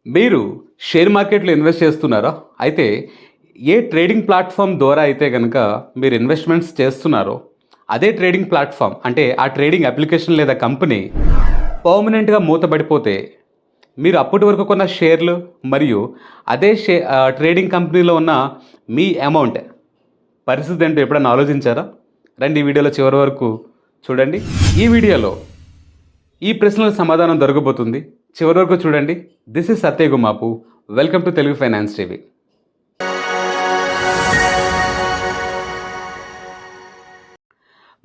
మీరు షేర్ మార్కెట్‌లో ఇన్వెస్ట్ చేస్తున్నారా? అయితే ఏ ట్రేడింగ్ ప్లాట్‌ఫార్మ్ ద్వారా అయితే గనక మీరు ఇన్వెస్ట్‌మెంట్స్ చేస్తున్నారో, అదే ట్రేడింగ్ ప్లాట్‌ఫార్మ్ అంటే ఆ ట్రేడింగ్ అప్లికేషన్ లేదా కంపెనీ పర్మనెంట్‌గా మూతబడిపోతే, మీరు అప్పటి వరకు కొన్న షేర్లు మరియు అదే ట్రేడింగ్ కంపెనీలో ఉన్న మీ అమౌంట్ పరిస్థితి ఏంటో ఎప్పుడైనా ఆలోచించారా? రండి ఈ వీడియోలో చివరి వరకు చూడండి. ఈ వీడియోలో ఈ ప్రశ్నలకు సమాధానం దొరకబోతుంది. చివరి వరకు చూడండి. This is Satya Gumapu. Welcome to Telugu finance TV.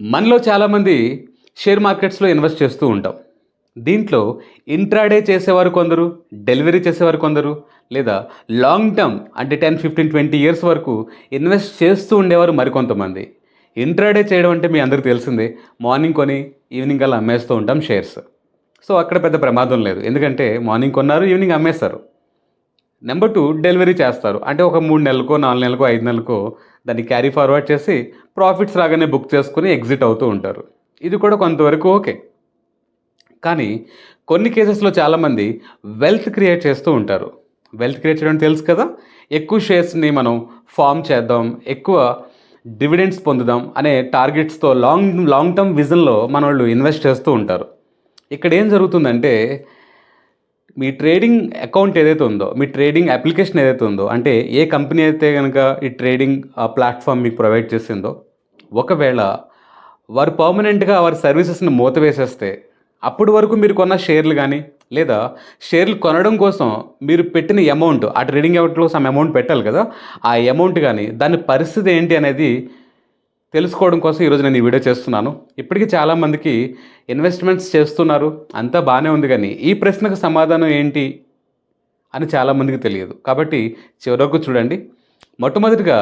మనలో చాలామంది షేర్ మార్కెట్స్‌లో ఇన్వెస్ట్ చేస్తూ ఉంటాం. దీంట్లో ఇంట్రాడే చేసేవారు కొందరు, డెలివరీ చేసేవారు కొందరు, లేదా లాంగ్ టర్మ్ అంటే 10, 15, 20 ఇయర్స్ వరకు ఇన్వెస్ట్ చేస్తూ ఉండేవారు మరికొంతమంది. ఇంట్రాడే చేయడం అంటే మీ అందరికీ తెలిసిందే. మార్నింగ్ కొని ఈవినింగ్ కల్లా అమ్మేస్తూ ఉంటాం షేర్స్. సో, అక్కడ పెద్ద ప్రమాదం లేదు. ఎందుకంటే మార్నింగ్ కొన్నారు, ఈవినింగ్ అమ్మేస్తారు. నెంబర్ 2 డెలివరీ చేస్తారు. అంటే ఒక 3 నెలలకో, 4 నెలలకో, 5 నెలలకో దాన్ని క్యారీ ఫార్వర్డ్ చేసి ప్రాఫిట్స్ రాగానే బుక్ చేసుకొని ఎగ్జిట్ అవుతూ ఉంటారు. ఇది కూడా కొంతవరకు ఓకే. కానీ కొన్ని కేసెస్‌లో చాలామంది వెల్త్ క్రియేట్ చేస్తూ ఉంటారు. వెల్త్ క్రియేట్ చేయడం తెలుసు కదా! ఎక్కువ షేర్స్‌ని మనం ఫార్మ్ చేద్దాం, ఎక్కువ డివిడెండ్స్ పొందుదాం అనే టార్గెట్స్‌తో లాంగ్ లాంగ్ టర్మ్ విజన్‌లో మనోళ్ళు ఇన్వెస్ట్ చేస్తూ ఉంటారు. ఇక్కడ ఏం జరుగుతుందంటే మీ ట్రేడింగ్ అకౌంట్ ఏదైతే ఉందో, మీ ట్రేడింగ్ అప్లికేషన్ ఏదైతే ఉందో, అంటే ఏ కంపెనీ అయితే గనక ఈ ట్రేడింగ్ ప్లాట్‌ఫార్మ్ మీకు ప్రొవైడ్ చేసిందో, ఒకవేళ వారు పర్మనెంట్‌గా వారి సర్వీసెస్‌ని మూతవేసేస్తే, అప్పటి వరకు మీరు కొన్న షేర్లు గానీ, లేదా షేర్లు కొనడం కోసం మీరు పెట్టిన అమౌంట్, ఆ ట్రేడింగ్ అకౌంట్‌లో సమ్ అమౌంట్ పెట్టాలి కదా! ఆ అమౌంట్ గానీ, దాని పరిస్థితి ఏంటి అనేది తెలుసుకోవడం కోసం ఈరోజు నేను ఈ వీడియో చేస్తున్నాను. ఇప్పటికీ చాలామందికి ఇన్వెస్ట్‌మెంట్స్ చేస్తున్నారు. అంతా బానే ఉంది గానీ, ఈ ప్రశ్నకు సమాధానం ఏంటి అని చాలామందికి తెలియదు. కాబట్టి చివరి వరకు చూడండి. మొట్టమొదటిగా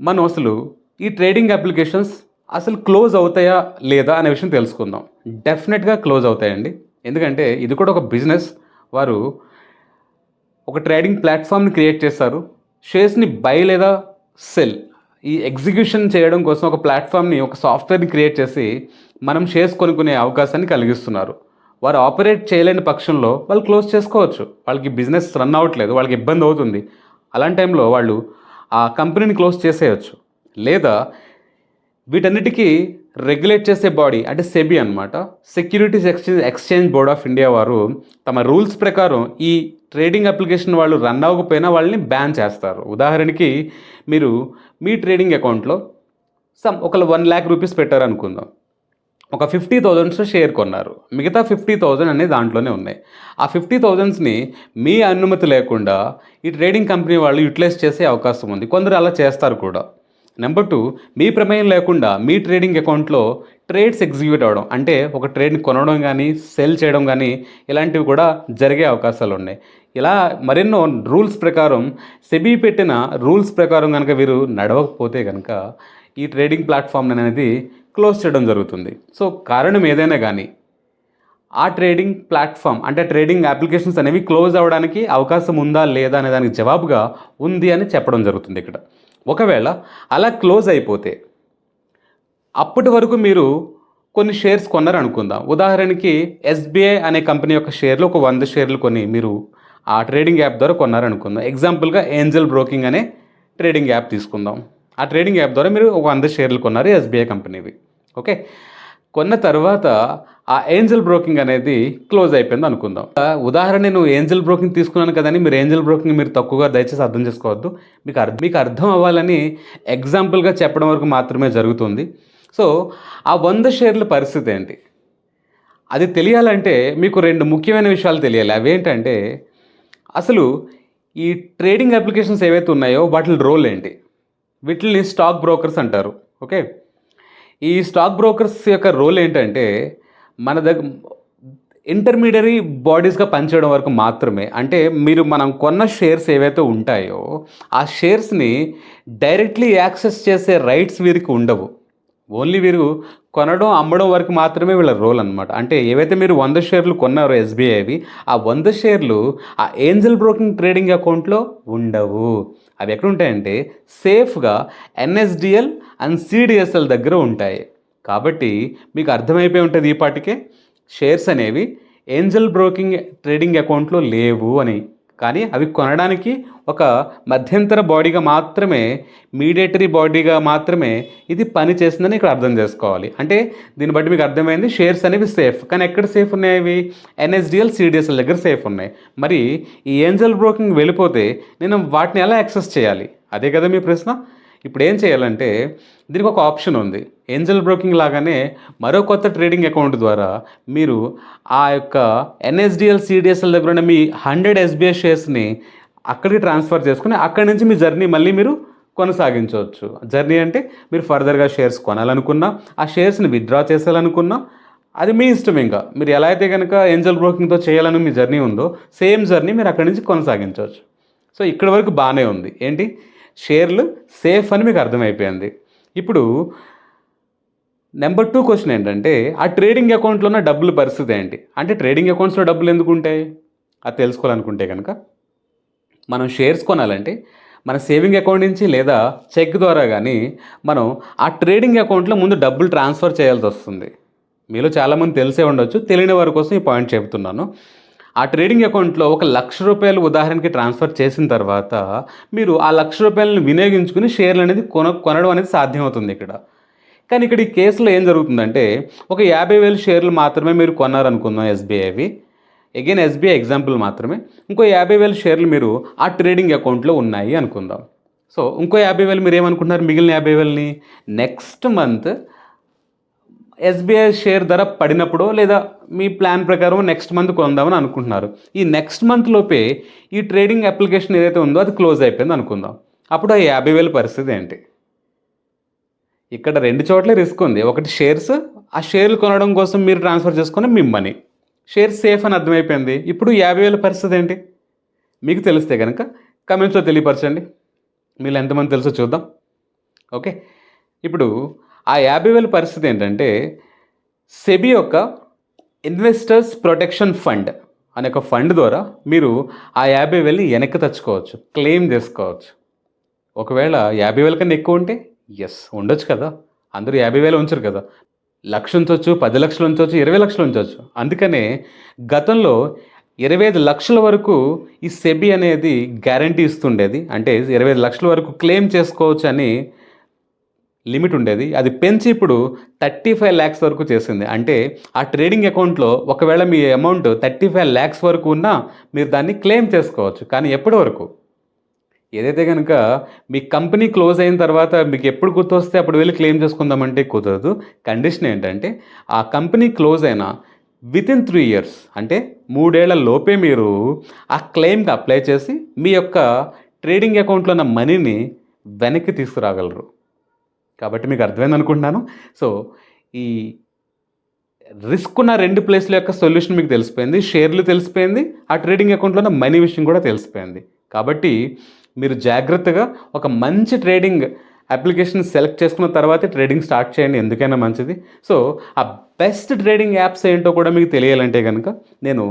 మనం అసలు ఈ ట్రేడింగ్ అప్లికేషన్స్ అసలు క్లోజ్ అవుతాయా? లేదా? అనే విషయం తెలుసుకుందాం. డెఫినెట్‌గా క్లోజ్ అవుతాయండి. ఎందుకంటే ఇది కూడా ఒక బిజినెస్. వారు ఒక ట్రేడింగ్ ప్లాట్‌ఫార్మ్‌ని క్రియేట్ చేశారు. షేర్స్‌ని బై లేదా సెల్ ఈ ఎగ్జిక్యూషన్ చేయడం కోసం ఒక ప్లాట్‌ఫార్మ్‌ని, ఒక సాఫ్ట్‌వేర్‌ని క్రియేట్ చేసి మనం షేర్స్ కొనుక్కునే అవకాశాన్ని కలిగిస్తున్నారు. వారు ఆపరేట్ చేయలేని పక్షంలో వాళ్ళు క్లోజ్ చేసుకోవచ్చు. వాళ్ళకి బిజినెస్ రన్ అవ్వట్లేదు. వాళ్ళకి ఇబ్బంది అవుతుంది. అలాంటి టైంలో వాళ్ళు ఆ కంపెనీని క్లోజ్ చేసేయొచ్చు. లేదా వీటన్నిటికీ రెగ్యులేట్ చేసే బాడీ అంటే సెబీ అనమాట. Securities exchange board of India వారు తమ రూల్స్ ప్రకారం ఈ ట్రేడింగ్ అప్లికేషన్ వాళ్ళు రన్ అవ్వకపోయినా వాళ్ళని బ్యాన్ చేస్తారు. ఉదాహరణకి మీరు మీ ట్రేడింగ్ అకౌంట్‌లో ఒకళ్ళు 1,00,000 రూపీస్ పెట్టారనుకుందాం. ఒక 50,000 షేర్ కొన్నారు. మిగతా 50,000 అనేది దాంట్లోనే ఉన్నాయి. ఆ 50,000ని మీ అనుమతి లేకుండా ఈ ట్రేడింగ్ కంపెనీ వాళ్ళు యుటిలైజ్ చేసే అవకాశం ఉంది. కొందరు అలా చేస్తారు కూడా. నెంబర్ 2 మీ ప్రమేయం లేకుండా మీ ట్రేడింగ్ అకౌంట్‌లో ట్రేడ్స్ ఎగ్జిక్యూట్ అవ్వడం. అంటే ఒక ట్రేడ్‌ని కొనడం గానీ, సెల్ చేయడం గానీ ఇలాంటివి కూడా జరిగే అవకాశాలున్నాయి. ఇలా మరెన్నో రూల్స్ ప్రకారం సెబీ పెట్టిన రూల్స్ ప్రకారం గనక వీరు నడవకపోతే గనక ఈ ట్రేడింగ్ ప్లాట్‌ఫార్మ్ అనేది క్లోజ్ చేయడం జరుగుతుంది. సో, కారణం ఏదైనా గానీ ఆ ట్రేడింగ్ ప్లాట్‌ఫార్మ్ అంటే ట్రేడింగ్ అప్లికేషన్స్ అనేవి క్లోజ్ అవ్వడానికి అవకాశం ఉందా? లేదా? అనే దానికి జవాబుగా ఉంది అని చెప్పడం జరుగుతుంది ఇక్కడ. ఒకవేళ అలా క్లోజ్ అయిపోతే అప్పటి వరకు మీరు కొన్ని షేర్స్ కొన్నారనుకుందాం. ఉదాహరణకి ఎస్‌బీఐ అనే కంపెనీ యొక్క షేర్లు ఒక 100 షేర్లు కొని మీరు ఆ ట్రేడింగ్ యాప్ ద్వారా కొన్నారనుకుందాం. ఎగ్జాంపుల్‌గా ఏంజెల్ బ్రోకింగ్ అనే ట్రేడింగ్ యాప్ తీసుకుందాం. ఆ ట్రేడింగ్ యాప్ ద్వారా మీరు ఒక 100 షేర్లు కొన్నారు ఎస్‌బీఐ కంపెనీవి. ఓకే. కొన్న తర్వాత ఆ ఏంజెల్ బ్రోకింగ్ అనేది క్లోజ్ అయిపోయింది అనుకుందాం. ఉదాహరణ నేను ఏంజెల్ బ్రోకింగ్ తీసుకున్నాను కదని మీరు ఏంజెల్ బ్రోకింగ్ మీరు తక్కువగా దయచేసి అర్థం చేసుకోవద్దు. మీకు అర్థం అవ్వాలని ఎగ్జాంపుల్‌గా చెప్పడం వరకు మాత్రమే జరుగుతుంది. సో, ఆ 100 షేర్ల పరిస్థితి ఏంటి? అది తెలియాలంటే మీకు 2 ముఖ్యమైన విషయాలు తెలియాలి. అవేంటంటే అసలు ఈ ట్రేడింగ్ అప్లికేషన్స్ ఏవైతే ఉన్నాయో వాటిల రోల్ ఏంటి? వీటిల్ని స్టాక్ బ్రోకర్స్ అంటారు. ఓకే. ఈ స్టాక్ బ్రోకర్స్ యొక్క రోల్ ఏంటంటే మన ఇంటర్మీడియరీ బాడీస్‌గా పనిచేయడం వరకు మాత్రమే. అంటే మనం కొన్న షేర్స్ ఏవైతే ఉంటాయో ఆ షేర్స్‌ని డైరెక్ట్‌లీ యాక్సెస్ చేసే రైట్స్ వీరికి ఉండవు. ఓన్లీ వీరు కొనడం, అమ్మడం వరకు మాత్రమే వీళ్ళ రోల్ అనమాట. అంటే ఏవైతే మీరు 100 షేర్లు కొన్నారో ఎస్‌బీఐవి, ఆ 100 షేర్లు ఆ ఏంజెల్ బ్రోకింగ్ ట్రేడింగ్ అకౌంట్‌లో ఉండవు. అవి ఎక్కడుంటాయంటే సేఫ్‌గా ఎన్ఎస్‌డీఎల్ అండ్ సీడీఎస్ఎల్ దగ్గర ఉంటాయి. కాబట్టి మీకు అర్థమైపోయి ఉంటది ఈ పాటికే షేర్స్ అనేవి ఏంజల్ బ్రోకింగ్ ట్రేడింగ్ అకౌంట్లో లేవు అని. కానీ అవి కొనడానికి ఒక మధ్యంతర బాడీగా మాత్రమే, మీడియేటరీ బాడీగా మాత్రమే ఇది పని చేస్తుందని ఇక్కడ అర్థం చేసుకోవాలి. అంటే దీన్ని బట్టి మీకు అర్థమైంది షేర్స్ అనేవి సేఫ్. కానీ ఎక్కడ సేఫ్ ఉన్నాయి అవి? ఎన్ఎస్డిఎల్, సిడిఎస్ఎల్ దగ్గర సేఫ్ ఉన్నాయి. మరి ఈ ఏంజల్ బ్రోకింగ్ వెళ్ళిపోతే నేను వాటిని ఎలా యాక్సెస్ చేయాలి? అదే కదా మీ ప్రశ్న. ఇప్పుడు ఏం చేయాలంటే దీనికి ఒక ఆప్షన్ ఉంది. ఏంజల్ బ్రోకింగ్ లాగానే మరో కొత్త ట్రేడింగ్ అకౌంట్ ద్వారా మీరు ఆ యొక్క ఎన్ఎస్డిఎల్, సిడిఎస్ఎల్ దగ్గర ఉన్న మీ 100 ఎస్బీఐ షేర్స్ని అక్కడికి ట్రాన్స్ఫర్ చేసుకుని అక్కడి నుంచి మీ జర్నీ మళ్ళీ మీరు కొనసాగించవచ్చు. జర్నీ అంటే మీరు ఫర్దర్గా షేర్స్ కొనాలనుకున్నా, ఆ షేర్స్ని విత్డ్రా చేసేయాలనుకున్నా అది మీ ఇష్టం. ఇంకా మీరు ఎలా అయితే కనుక ఏంజల్ బ్రోకింగ్తో చేయాలని మీ జర్నీ ఉందో సేమ్ జర్నీ మీరు అక్కడి నుంచి కొనసాగించవచ్చు. సో ఇక్కడ వరకు బాగానే ఉంది. ఏంటి? షేర్లు సేఫ్ అని మీకు అర్థమైపోయింది. ఇప్పుడు నెంబర్ 2 క్వశ్చన్ ఏంటంటే ఆ ట్రేడింగ్ అకౌంట్లో ఉన్న డబ్బుల పరిస్థితి ఏంటి? అంటే ట్రేడింగ్ అకౌంట్స్లో డబ్బులు ఎందుకు ఉంటాయి? అది తెలుసుకోవాలనుకుంటే కనుక మనం షేర్స్ కొనాలంటే మన సేవింగ్ అకౌంట్ నుంచి లేదా చెక్ ద్వారా కానీ మనం ఆ ట్రేడింగ్ అకౌంట్లో ముందు డబ్బులు ట్రాన్స్ఫర్ చేయాల్సి వస్తుంది. మీలో చాలామంది తెలిసే ఉండొచ్చు, తెలియని వారి కోసం ఈ పాయింట్ చెబుతున్నాను. ఆ ట్రేడింగ్ అకౌంట్లో ఒక ₹1,00,000 ఉదాహరణకి ట్రాన్స్ఫర్ చేసిన తర్వాత మీరు ఆ ₹1,00,000 వినియోగించుకుని షేర్లు అనేది కొనడం అనేది సాధ్యమవుతుంది ఇక్కడ. కానీ ఇక్కడ ఈ కేసులో ఏం జరుగుతుందంటే ఒక 50,000 షేర్లు మాత్రమే మీరు కొన్నారనుకుందాం ఎస్బీఐవి. అగైన్ ఎస్బీఐ ఎగ్జాంపుల్ మాత్రమే. ఇంకో 50,000 షేర్లు మీరు ఆ ట్రేడింగ్ అకౌంట్లో ఉన్నాయి అనుకుందాం. సో ఇంకో 50,000 మీరు ఏమనుకుంటున్నారు? మిగిలిన 50,000ని నెక్స్ట్ మంత్ ఎస్బీఐ షేర్ ధర పడినప్పుడు లేదా మీ ప్లాన్ ప్రకారం నెక్స్ట్ మంత్ కొందామని అనుకుంటున్నారు. ఈ నెక్స్ట్ మంత్ లోపే ఈ ట్రేడింగ్ అప్లికేషన్ ఏదైతే ఉందో అది క్లోజ్ అయిపోయింది అనుకుందాం. అప్పుడు ఆ 50,000 పరిస్థితి ఏంటి? ఇక్కడ 2 చోట్ల రిస్క్ ఉంది. ఒకటి షేర్స్, ఆ షేర్లు కొనడం కోసం మీరు ట్రాన్స్ఫర్ చేసుకుని మీ మనీ. షేర్ సేఫ్ అని అర్థమైపోయింది. ఇప్పుడు 50,000 పరిస్థితి ఏంటి? మీకు తెలిస్తే కనుక కమెంట్స్లో తెలియపరచండి. మీరు ఎంతమంది తెలుసో చూద్దాం. ఓకే, ఇప్పుడు ఆ 50,000 పరిస్థితి ఏంటంటే సెబీ యొక్క ఇన్వెస్టర్స్ ప్రొటెక్షన్ ఫండ్ అనే ఒక ఫండ్ ద్వారా మీరు ఆ 50,000ని వెనక్కి తెచ్చుకోవచ్చు, క్లెయిమ్ చేసుకోవచ్చు. ఒకవేళ 50,000 కన్నా ఎక్కువ ఉంటే ఉండొచ్చు కదా. అందరూ 50,000 ఉంచరు కదా. 1,00,000 ఉంచవచ్చు, 10 లక్షలు ఉంచవచ్చు, 20 లక్షలు ఉంచవచ్చు. అందుకనే గతంలో 25 లక్షల వరకు ఈ సెబీ అనేది గ్యారంటీ ఇస్తుండేది. అంటే 25 లక్షల వరకు క్లెయిమ్ చేసుకోవచ్చు అని లిమిట్ ఉండేది. అది పెంచి ఇప్పుడు 35 lakhs వరకు చేసింది. అంటే ఆ ట్రేడింగ్ అకౌంట్లో ఒకవేళ మీ అమౌంట్ 35 lakhs వరకు ఉన్నా మీరు దాన్ని క్లెయిమ్ చేసుకోవచ్చు. కానీ ఎప్పటి వరకు? ఏదైతే కనుక మీ కంపెనీ క్లోజ్ అయిన తర్వాత మీకు ఎప్పుడు గుర్తొస్తే అప్పుడు వెళ్ళి క్లెయిమ్ చేసుకుందామంటే కుదరదు. కండిషన్ ఏంటంటే ఆ కంపెనీ క్లోజ్ అయిన వితిన్ 3 years అంటే 3 ఏళ్ల లోపే మీరు ఆ క్లెయిమ్కి అప్లై చేసి మీ యొక్క ట్రేడింగ్ అకౌంట్లో ఉన్న మనీని వెనక్కి తీసుకురాగలరు. కాబట్టి మీకు అర్థమైంది అనుకుంటున్నాను. సో ఈ రిస్క్ ఉన్న 2 ప్లేస్ల యొక్క సొల్యూషన్ మీకు తెలిసిపోయింది. షేర్లు తెలిసిపోయింది, ఆ ట్రేడింగ్ అకౌంట్లో ఉన్న మనీ విషయం కూడా తెలిసిపోయింది. కాబట్టి మీరు జాగ్రత్తగా ఒక మంచి ట్రేడింగ్ అప్లికేషన్ సెలెక్ట్ చేసుకున్న తర్వాతే ట్రేడింగ్ స్టార్ట్ చేయండి, ఎందుకైనా మంచిది. సో ఆ బెస్ట్ ట్రేడింగ్ యాప్స్ ఏంటో కూడా మీకు తెలియాలంటే కనుక నేను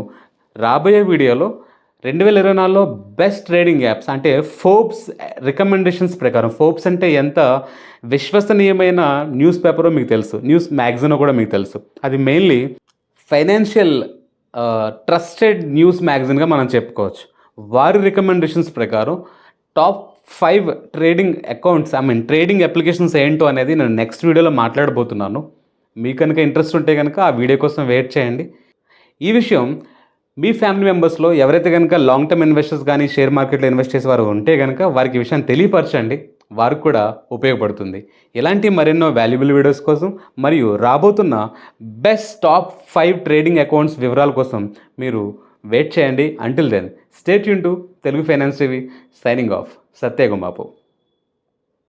రాబోయే వీడియోలో 2024లో బెస్ట్ ట్రేడింగ్ యాప్స్ అంటే ఫోర్బ్స్ రికమెండేషన్స్ ప్రకారం, ఫోర్బ్స్ అంటే ఎంత విశ్వసనీయమైన న్యూస్ పేపరో మీకు తెలుసు, న్యూస్ మ్యాగజైనో కూడా మీకు తెలుసు. అది మెయిన్లీ ఫైనాన్షియల్ ట్రస్టెడ్ న్యూస్ మ్యాగజైన్గా మనం చెప్పుకోవచ్చు. వారి రికమెండేషన్స్ ప్రకారం top 5 trading accounts trading applications ఏంటో అనేది నేను నెక్స్ట్ వీడియోలో మాట్లాడబోతున్నాను. మీకు కనుక ఇంట్రెస్ట్ ఉంటే కనుక ఆ వీడియో కోసం వెయిట్ చేయండి. ఈ విషయం మీ ఫ్యామిలీ మెంబర్స్లో ఎవరైతే కనుక లాంగ్ టర్మ్ ఇన్వెస్టర్స్ కానీ షేర్ మార్కెట్లో ఇన్వెస్ట్ చేసే వారు ఉంటే కనుక వారికి ఈ విషయాన్ని తెలియపరచండి, వారికి కూడా ఉపయోగపడుతుంది. ఇలాంటి మరెన్నో వాల్యుబుల్ వీడియోస్ కోసం మరియు రాబోతున్న బెస్ట్ టాప్ 5 ట్రేడింగ్ అకౌంట్స్ వివరాల కోసం మీరు వెయిట్ చేయండి. Until then stay tune to Telugu finance TV. Signing off, Satya Gumapu.